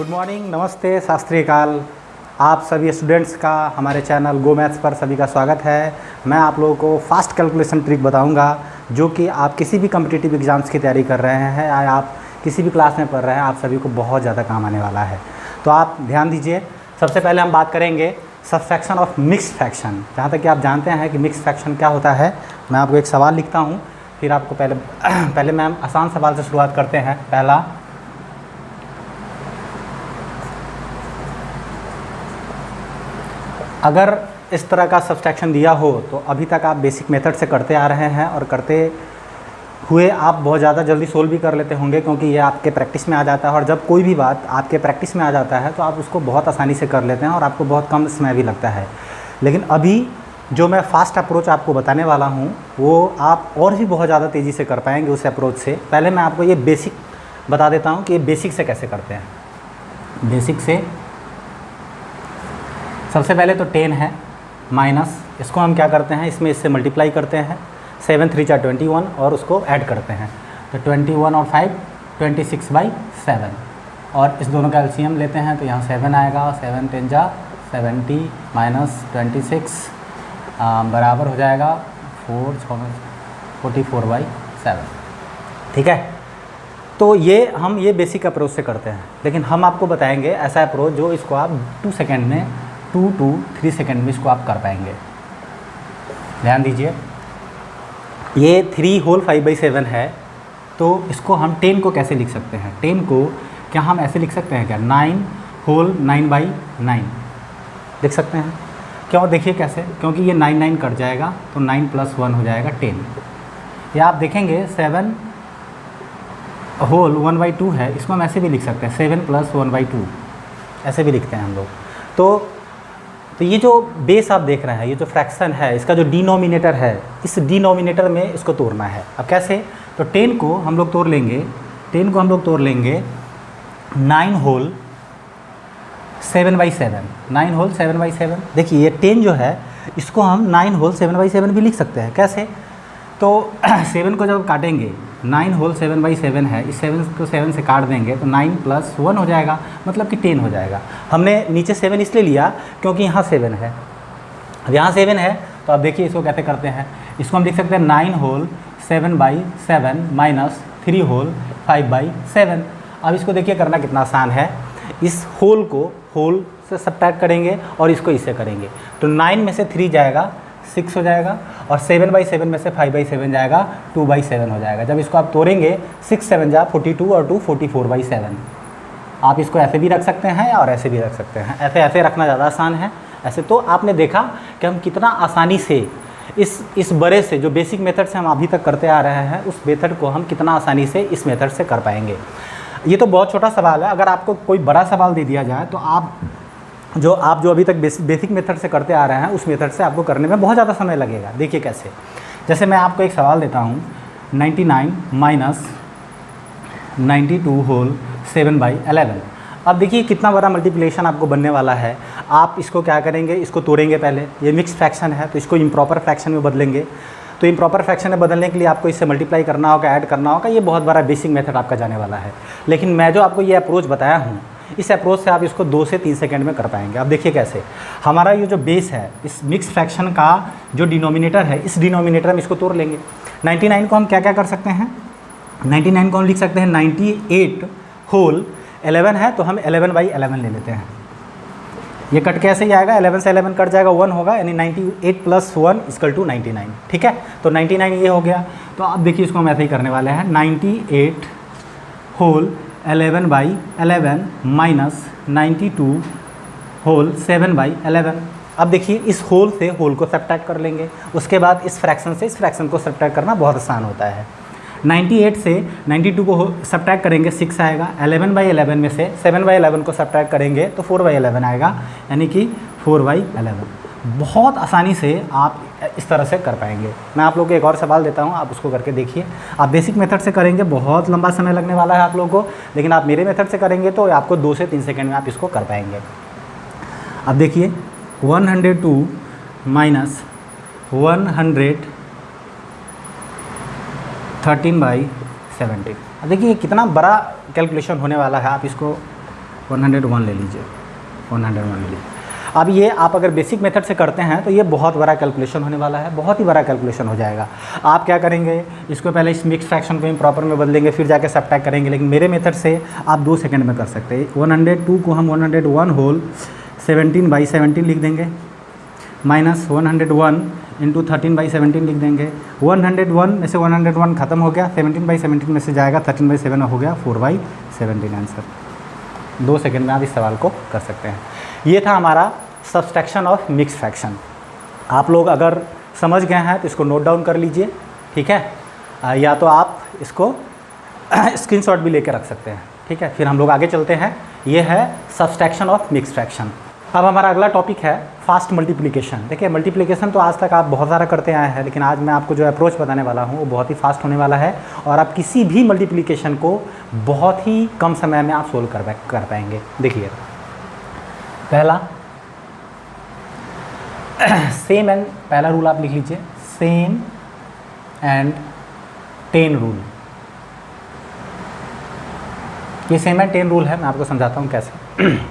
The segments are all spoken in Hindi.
गुड मॉर्निंग, नमस्ते, सत श्री अकाल। आप सभी स्टूडेंट्स का हमारे चैनल गो मैथ्स पर सभी का स्वागत है। मैं आप लोगों को फास्ट कैलकुलेशन ट्रिक बताऊंगा जो कि आप किसी भी कम्पिटिटिव एग्ज़ाम्स की तैयारी कर रहे हैं या आप किसी भी क्लास में पढ़ रहे हैं, आप सभी को बहुत ज़्यादा काम आने वाला है। तो आप ध्यान दीजिए। सबसे पहले हम बात करेंगे सबफ्रैक्शन ऑफ मिक्स्ड फ्रैक्शन। जहाँ तक कि आप जानते हैं कि मिक्स्ड फ्रैक्शन क्या होता है, मैं आपको एक सवाल लिखता हूँ, फिर आपको पहले मैं आसान सवाल से शुरुआत करते हैं। पहला, अगर इस तरह का सब्सट्रैक्शन दिया हो तो अभी तक आप बेसिक मेथड से करते आ रहे हैं और करते हुए आप बहुत ज़्यादा जल्दी सोल्व भी कर लेते होंगे, क्योंकि ये आपके प्रैक्टिस में आ जाता है। और जब कोई भी बात आपके प्रैक्टिस में आ जाता है तो आप उसको बहुत आसानी से कर लेते हैं और आपको बहुत कम समय भी लगता है। लेकिन अभी जो मैं फ़ास्ट अप्रोच आपको बताने वाला हूँ वो आप और भी बहुत ज़्यादा तेज़ी से कर पाएंगे उस अप्रोच से। पहले मैं आपको ये बेसिक बता देता हूँ कि ये बेसिक से कैसे करते हैं। बेसिक से सबसे पहले तो 10 है माइनस, इसको हम क्या करते हैं, इसमें इससे मल्टीप्लाई करते हैं। 7 3 जा 21 और उसको ऐड करते हैं तो 21 और 5 26/7 और इस दोनों का एलसीएम लेते हैं तो यहाँ 7 आएगा। 7 10 जा 70 माइनस 26 बराबर हो जाएगा 44/7। ठीक है, तो ये हम ये बेसिक अप्रोच से करते हैं। लेकिन हम आपको बताएंगे ऐसा अप्रोच जो इसको आप 2 सेकेंड में 2 to 3 सेकेंड में इसको आप कर पाएंगे। ध्यान दीजिए, ये 3 होल 5/7 है, तो इसको हम 10 को कैसे लिख सकते हैं। 10 को क्या हम ऐसे लिख सकते हैं क्या, 9 होल 9/9 लिख सकते हैं। क्यों, देखिए कैसे, क्योंकि ये 9 9 कट जाएगा तो 9 + 1 हो जाएगा 10। या आप देखेंगे 7 होल 1/2 है, इसको हम ऐसे भी लिख सकते हैं 7 + 1/2 ऐसे भी लिखते हैं हम लोग। तो ये जो बेस आप देख रहे हैं, ये जो फ्रैक्शन है, इसका जो डिनोमिनेटर है, इस डिनोमिनेटर में इसको तोड़ना है। अब कैसे, तो 10 को हम लोग तोड़ लेंगे। 10 को हम लोग तोड़ लेंगे 9 होल 7/7। 9 होल 7/7। देखिए ये 10 जो है इसको हम 9 होल 7/7 भी लिख सकते हैं। कैसे, तो 7 को जब काटेंगे, 9 होल 7/7 है, इस 7 को 7 से काट देंगे तो 9 + 1 हो जाएगा, मतलब कि 10 हो जाएगा। हमने नीचे 7 इसलिए लिया क्योंकि यहाँ 7 है। अब यहाँ 7 है तो अब देखिए इसको कैसे करते हैं। इसको हम लिख सकते हैं 9 होल 7/7 माइनस 3 होल 5/7। अब इसको देखिए करना कितना आसान है। इस होल को होल से सब्ट्रैक्ट करेंगे और इसको इससे करेंगे तो 9 में से 3 जाएगा 6 हो जाएगा और 7/7 में से 5/7 जाएगा 2/7 हो जाएगा। जब इसको आप तोड़ेंगे 6 7 जा 42 और 2 44/7। आप इसको ऐसे भी रख सकते हैं और ऐसे भी रख सकते हैं। ऐसे रखना ज़्यादा आसान है। ऐसे तो आपने देखा कि हम कितना आसानी से इस बड़े से जो बेसिक मेथड से हम अभी तक करते आ रहे हैं, उस मेथड को हम कितना आसानी से इस मेथड से कर पाएंगे। ये तो बहुत छोटा सवाल है। अगर आपको कोई बड़ा सवाल दे दिया जाए तो आप जो अभी तक बेसिक मेथड से करते आ रहे हैं उस मेथड से आपको करने में बहुत ज़्यादा समय लगेगा। देखिए कैसे, जैसे मैं आपको एक सवाल देता हूँ 99 माइनस 92 होल 7/11। अब देखिए कितना बड़ा मल्टीप्लिकेशन आपको बनने वाला है। आप इसको क्या करेंगे, इसको तोड़ेंगे। पहले ये मिक्स फ्रैक्शन है तो इसको इम्प्रॉपर फ्रैक्शन में बदलेंगे। तो इम्प्रॉपर फ्रैक्शन में बदलने के लिए आपको इससे मल्टीप्लाई करना होगा, ऐड करना होगा। ये बहुत बड़ा बेसिक मेथड आपका जाने वाला है। लेकिन मैं जो आपको ये अप्रोच बताया हूँ, इस अप्रोच से आप इसको 2 से 3 सेकंड में कर पाएंगे। अब देखिए कैसे, हमारा ये जो बेस है, इस मिक्स फ्रैक्शन का जो डिनोमिनेटर है, इस डिनोमिनेटर में इसको तोड़ लेंगे। 99 को हम क्या क्या कर सकते हैं, 99 को हम लिख सकते हैं 98 होल 11 है तो हम 11/11 ले लेते हैं। ये कट कैसे ही आएगा, 11 से 11 कट जाएगा, 1 होगा, यानी 98 + 1 = 99। ठीक है, तो 99 ये हो गया। तो अब देखिए इसको हम ऐसे ही करने वाले हैं 98 होल 11/11 माइनस 92 होल 7/11। अब देखिए इस होल से होल को सब्ट्रैक्ट कर लेंगे। उसके बाद इस फ्रैक्शन से इस फ्रैक्शन को सब्ट्रैक्ट करना बहुत आसान होता है। 98 से 92 को सब्ट्रैक्ट करेंगे 6 आएगा। 11/11 में से 7/11 को सब्ट्रैक्ट करेंगे तो 4/11 आएगा, यानी कि 4/11। बहुत आसानी से आप इस तरह से कर पाएंगे। मैं आप लोगों को एक और सवाल देता हूं, आप उसको करके देखिए। आप बेसिक मेथड से करेंगे, बहुत लंबा समय लगने वाला है आप लोगों को, लेकिन आप मेरे मेथड से करेंगे तो आपको 2 से 3 सेकंड में आप इसको कर पाएंगे। अब देखिए 102 माइनस 113/17। अब देखिए कितना बड़ा कैलकुलेशन होने वाला है। आप इसको 101 ले लीजिए, 101 ले लीजिए। अब ये आप अगर बेसिक मेथड से करते हैं तो ये बहुत बड़ा कैलकुलेशन होने वाला है, बहुत ही बड़ा कैलकुलेशन हो जाएगा। आप क्या करेंगे, इसको पहले इस मिक्स फ्रैक्शन को प्रॉपर में बदलेंगे, फिर जाके सब्ट्रैक्ट करेंगे। लेकिन मेरे मेथड से आप 2 सेकंड में कर सकते हैं। 102 को हम 101 होल 17/17 लिख देंगे, माइनस 101 इंटू 13/17 लिख देंगे। 101 में से 101 खत्म हो गया, 17/17 में से जाएगा, 13/7 हो गया 4/17 आंसर। 2 सेकंड में आप इस सवाल को कर सकते हैं। ये था हमारा सब्सट्रैक्शन ऑफ मिक्स फ्रैक्शन। आप लोग अगर समझ गए हैं तो इसको नोट डाउन कर लीजिए, ठीक है। या तो आप इसको स्क्रीनशॉट भी लेके रख सकते हैं, ठीक है। फिर हम लोग आगे चलते हैं। ये है सब्सट्रैक्शन ऑफ मिक्स फ्रैक्शन। अब हमारा अगला टॉपिक है फास्ट मल्टीप्लिकेशन। देखिए मल्टीप्लिकेशन तो आज तक आप बहुत सारा करते आए हैं, लेकिन आज मैं आपको जो अप्रोच बताने वाला हूँ वो बहुत ही फास्ट होने वाला है और आप किसी भी मल्टीप्लिकेशन को बहुत ही कम समय में आप सोल्व कर पाएंगे। देखिए पहला सेम एंड, पहला रूल आप लिख लीजिए, सेम एंड 10 रूल। ये सेम एंड 10 रूल है, मैं आपको समझाता हूँ कैसे।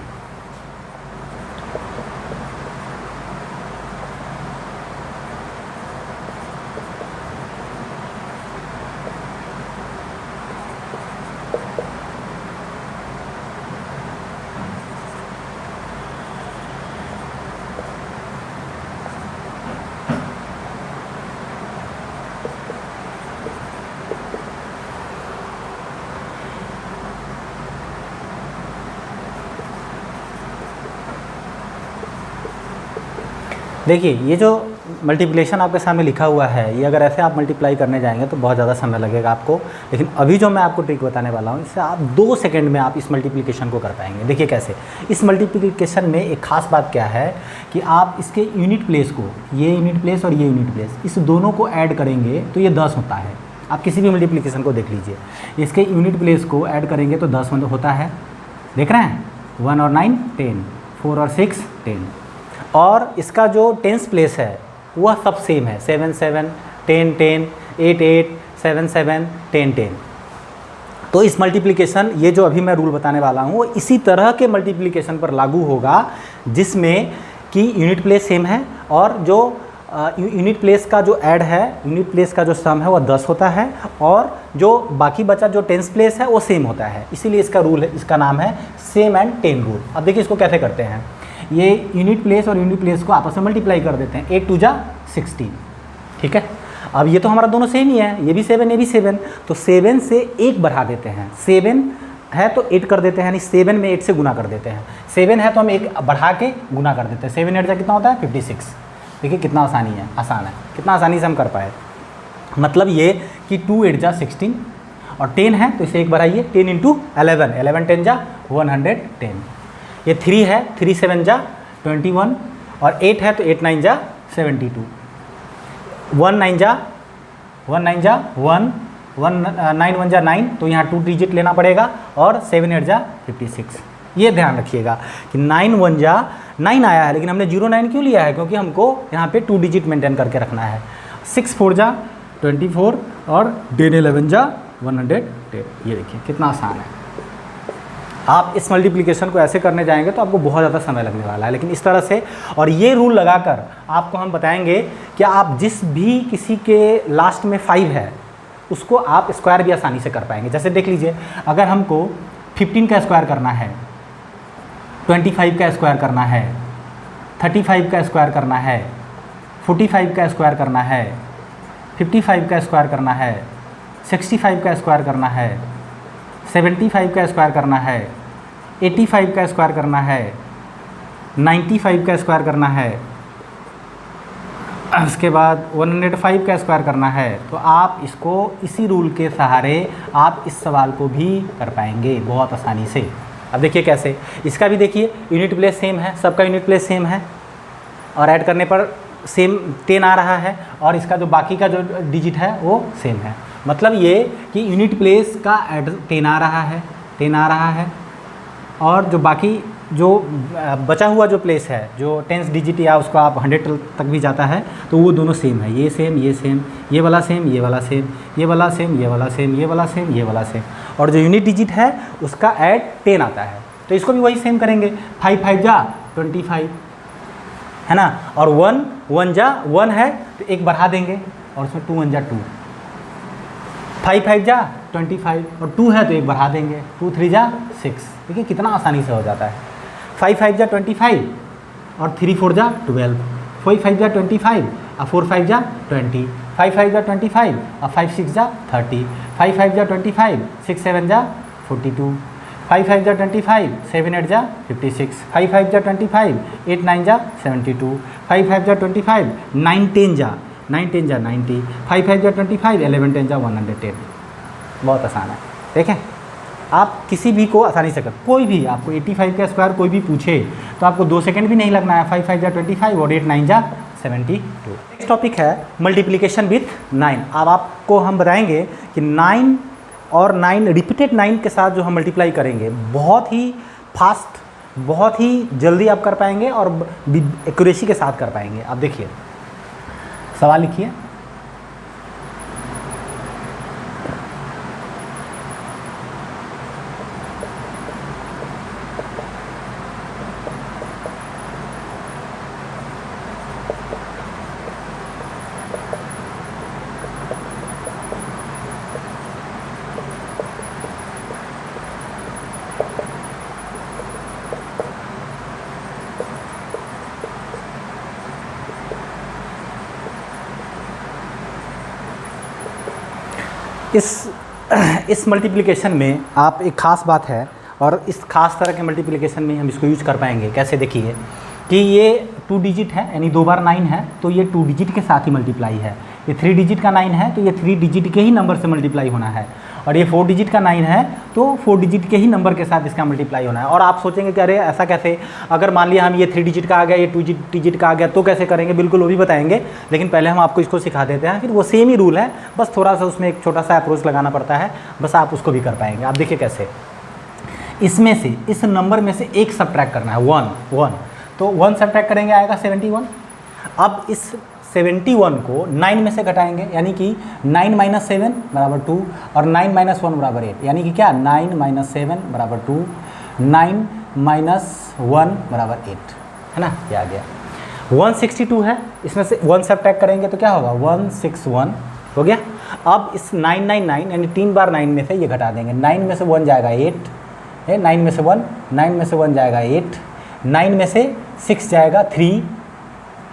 देखिए ये जो मल्टीप्लिकेशन आपके सामने लिखा हुआ है, ये अगर ऐसे आप मल्टीप्लाई करने जाएंगे तो बहुत ज़्यादा समय लगेगा आपको। लेकिन अभी जो मैं आपको ट्रिक बताने वाला हूँ, इससे आप 2 सेकंड में आप इस मल्टीप्लिकेशन को कर पाएंगे। देखिए कैसे। इस मल्टीप्लिकेशन में एक खास बात क्या है कि आप इसके यूनिट प्लेस को, ये यूनिट प्लेस और ये यूनिट प्लेस, इस दोनों को ऐड करेंगे तो ये 10 होता है। आप किसी भी मल्टीप्लिकेशन को देख लीजिए, इसके यूनिट प्लेस को ऐड करेंगे तो 10 होता है। देख रहे हैं, 1 और 9 10, 4 और 6 10। और इसका जो टेंस प्लेस है वह सब सेम है, 7 7 10 10 8 8 7 7 10 10। तो इस मल्टीप्लिकेशन, ये जो अभी मैं रूल बताने वाला हूँ, वो इसी तरह के मल्टीप्लिकेशन पर लागू होगा जिसमें कि यूनिट प्लेस सेम है और जो यूनिट प्लेस का जो ऐड है, यूनिट प्लेस का जो सम है वह 10 होता है और जो बाकी बचा जो टेंस प्लेस है वो सेम होता है। इसीलिए इसका रूल है, इसका नाम है सेम एंड 10 रूल। अब देखिए इसको कैसे करते हैं। ये यूनिट प्लेस और यूनिट प्लेस को आपस में मल्टीप्लाई कर देते हैं, 8 2 जा 16, ठीक है। अब ये तो हमारा दोनों सेम ही है, ये भी 7 ये भी 7, तो 7 से 1 बढ़ा देते हैं। 7 है तो 8 कर देते हैं, यानी 7 में 8 से गुना कर देते हैं। 7 है तो हम 1 बढ़ा के गुना कर देते हैं। 7 8 जा कितना होता है 56। देखिए कितना आसान है, कितना आसानी से हम कर पाए। मतलब ये कि 2 8 जा 16 और 10 है तो इसे 1 बढ़ाइए, 10 इंटू 11, 11 10 जा 110। ये 3 है, 3 7 जा 21 और 8 है तो 8 9 जा 72, 1 9 जा 1 9 जा 1 9 1 जा 9, तो यहाँ 2 डिजिट लेना पड़ेगा और 7 8 जा 56। ये ध्यान रखिएगा कि 9 1 जा 9 आया है, लेकिन हमने 0 9 क्यों लिया है, क्योंकि हमको यहाँ पे 2 डिजिट मेंटेन करके रखना है। 6 4 जा 24 और 10 11 जा 110। ये देखिए कितना आसान है। आप इस मल्टीप्लिकेशन को ऐसे करने जाएंगे तो आपको बहुत ज़्यादा समय लगने वाला है, लेकिन इस तरह से और ये रूल लगाकर आपको हम बताएंगे कि आप जिस भी किसी के लास्ट में 5 है उसको आप स्क्वायर भी आसानी से कर पाएंगे। जैसे देख लीजिए, अगर हमको 15 का स्क्वायर करना है, 25 का स्क्वायर करना है, 35 का स्क्वायर करना है, 45 का स्क्वायर करना है, 55 का स्क्वायर करना है, 65 का स्क्वायर करना है, 75 का स्क्वायर करना है, 85 का स्क्वायर करना है, 95 का स्क्वायर करना है, उसके बाद 105 का स्क्वायर करना है, तो आप इसको इसी रूल के सहारे आप इस सवाल को भी कर पाएंगे बहुत आसानी से। अब देखिए कैसे, इसका भी देखिए यूनिट प्लेस सेम है, सबका यूनिट प्लेस सेम है और ऐड करने पर सेम 10 आ रहा है और इसका जो बाकी का जो डिजिट है वो सेम है। मतलब ये कि यूनिट प्लेस का ऐड 10 आ रहा है और जो बाकी जो बचा हुआ जो प्लेस है, जो 10 डिजिट या उसको आप 100 तक भी जाता है, तो वो दोनों सेम है। ये सेम, ये सेम, ये वाला सेम, ये वाला सेम, ये वाला सेम, ये वाला सेम, ये वाला सेम, ये वाला सेम, और जो यूनिट डिजिट है उसका ऐड 10 आता है। तो इसको भी वही सेम करेंगे, 5 5 जा 25 है ना, और 1 1 जा 1 है तो एक बढ़ा देंगे और उसमें 2 1 जा 2, 5 5 जा 25 और 2 है तो एक बढ़ा देंगे, 2 3 जा 6। देखिए कितना आसानी से हो जाता है। 5 5 जा 25 और 3 4 जा 12, 4 5 जा 25 और 4 5 जा 20, 5 5 जा 25 और 5 6 जा 30, 5 5 जा 25, 6 7 जा 42, 5 5 जा 25, 7 8 जा 56, 5 5 जा 25, 8 9 जा 72, 5 5 जा 25, 9 10 जा 90, 5 5 जा 25, 11 10 जा 110। बहुत आसान है, देखें आप किसी भी को आसानी से कर, कोई भी आपको 85 का स्क्वायर कोई भी पूछे तो आपको 2 सेकंड भी नहीं लगना है। 5 5 जा 25 और 8 9 जा 72। नेक्स्ट टॉपिक है मल्टीप्लिकेशन विथ 9। अब आपको हम बताएंगे कि 9 और 9 रिपीटेड 9 के साथ जो हम मल्टीप्लाई करेंगे बहुत ही फास्ट, बहुत ही जल्दी आप कर पाएंगे और एक्यूरेसी के साथ कर पाएंगे। आप देखिए सवाल लिखिए। इस मल्टीप्लिकेशन में आप एक ख़ास बात है और इस खास तरह के मल्टीप्लिकेशन में हम इसको यूज कर पाएंगे। कैसे, देखिए कि ये 2 डिजिट है यानी 2 बार 9 है तो ये 2 डिजिट के साथ ही मल्टीप्लाई है। ये 3 डिजिट का 9 है तो ये 3 डिजिट के ही नंबर से मल्टीप्लाई होना है। और ये 4 डिजिट का 9 है तो 4 डिजिट के ही नंबर के साथ इसका मल्टीप्लाई होना है। और आप सोचेंगे कि अरे ऐसा कैसे, अगर मान लिया हम ये 3 डिजिट का आ गया, ये 2 डिजिट का आ गया तो कैसे करेंगे, बिल्कुल वो भी बताएंगे। लेकिन पहले हम आपको इसको सिखा देते हैं, फिर वो सेम ही रूल है, बस थोड़ा सा उसमें एक छोटा सा अप्रोच लगाना पड़ता है, बस आप उसको भी कर पाएंगे। आप देखिए कैसे, इसमें से इस नंबर में से एक सब्ट्रैक्ट करना है 1 तो 1 सब्ट्रैक्ट करेंगे आएगा 71। अब इस 71 को 9 में से घटाएंगे यानी कि 9 - 7 बराबर 2 और 9 - 1 बराबर 8 यानी कि क्या 9 - 7 बराबर 2, 9 - 1 बराबर 8 है ना, ये आ गया। 162 है, इसमें से 1 सब्ट्रैक्ट करेंगे तो क्या होगा 161 हो गया। अब इस 999 यानी 3 बार 9 में से ये घटा देंगे, 9 में से 1 जाएगा 8 है, 9 में से 1, 9 में से 1 जाएगा 8, 9 में से 6 जाएगा 3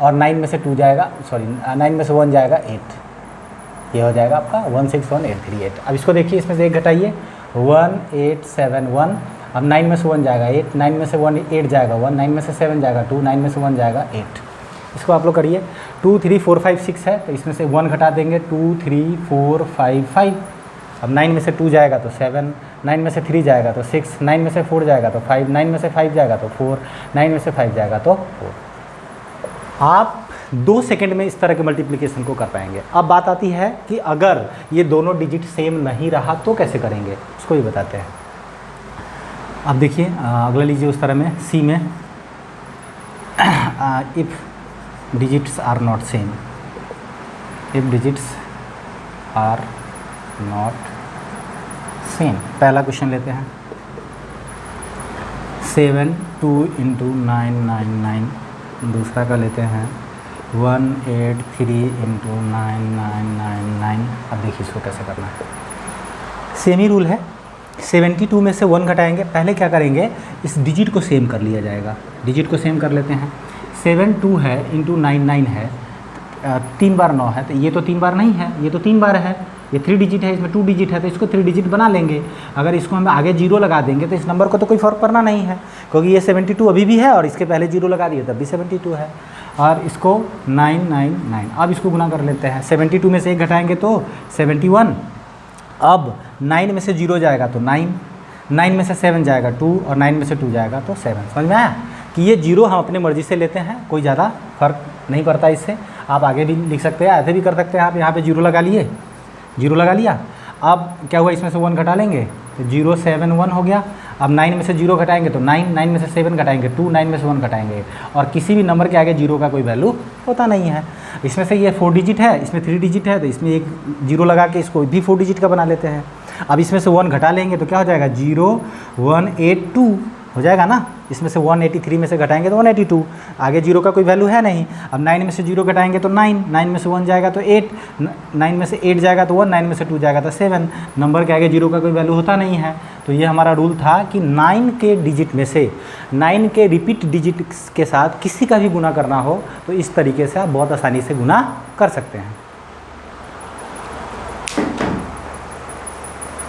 और 9 में से 2 जाएगा, सॉरी 9 में से 1 जाएगा 8, ये हो जाएगा आपका 161838। अब इसको देखिए, इसमें से एक घटाइए 1871। अब 9 में से 1 जाएगा 8, 9 में से 1 8 जाएगा 1, 9 में से 7 जाएगा 2, 9 में से 1 जाएगा 8। इसको आप लोग करिए, 2 3 4 5 6 है तो इसमें से 1 घटा देंगे 2 3 4 5 5। अब 9 में से 2 जाएगा तो 7, 9 में से 3 जाएगा तो 6, 9 में से 4 जाएगा तो 5, 9 में से 5 जाएगा तो 4, 9 में से 5 जाएगा तो 4। आप 2 सेकंड में इस तरह के मल्टीप्लिकेशन को कर पाएंगे। अब बात आती है कि अगर ये दोनों डिजिट सेम नहीं रहा तो कैसे करेंगे, उसको भी बताते हैं। अब देखिए अगला लीजिए उस तरह में सी में, if digits are not same, if digits are not same. पहला क्वेश्चन लेते हैं, 7 2 × 999। दूसरा का लेते हैं 183 × 9999। अब देखिए इसको कैसे करना है, सेम ही रूल है। 72 में से 1 घटाएंगे, पहले क्या करेंगे इस डिजिट को सेम कर लिया जाएगा, डिजिट को सेम कर लेते हैं। 72 है × 99 है, 3 बार 9 है तो ये तो 3 बार नहीं है, ये तो 3 बार है, ये 3 डिजिट है, इसमें 2 डिजिट है तो इसको 3 डिजिट बना लेंगे। अगर इसको हम आगे 0 लगा देंगे तो इस नंबर को तो कोई फ़र्क पड़ना नहीं है, क्योंकि ये 72 अभी भी है और इसके पहले 0 लगा दिए तब भी 72 है। और इसको 999, अब इसको गुना कर लेते हैं। 72 में से 1 घटाएंगे तो 71। अब 9 में से 0 जाएगा तो 9, 9 में से 7 जाएगा 2 और 9 में से 2 जाएगा तो 7। समझ में आया कि ये 0 हम अपने मर्ज़ी से लेते हैं, कोई ज़्यादा फ़र्क नहीं पड़ता इससे। आप आगे भी लिख सकते हैं, ऐसे भी कर सकते हैं। आप यहाँ पे 0 लगा लिए, 0 लगा लिया। अब क्या हुआ, इसमें से 1 घटा लेंगे तो 071 हो गया। अब 9 में से 0 घटाएंगे तो 9, 9 में से 7 घटाएंगे 2, 9 में से 1 घटाएंगे। और किसी भी नंबर के आगे 0 का कोई वैल्यू होता नहीं है। इसमें से ये 4 डिजिट है, इसमें 3 डिजिट है तो इसमें एक 0 लगा के इसको भी 4 डिजिट का बना लेते हैं। अब इसमें से 1 घटा लेंगे तो क्या हो जाएगा 0182 हो जाएगा ना। इसमें से 183 में से घटाएंगे तो 182, आगे जीरो का कोई वैल्यू है नहीं। अब 9 में से 0 घटाएंगे तो 9, 9 में से 1 जाएगा तो 8, 9 में से 8 जाएगा तो 1, 9 में से 2 जाएगा तो 7। नंबर के आगे जीरो का कोई वैल्यू होता नहीं है। तो ये हमारा रूल था कि 9 के डिजिट में से 9 के रिपीट डिजिट के साथ किसी का भी गुना करना हो तो इस तरीके से आप बहुत आसानी से गुना कर सकते हैं।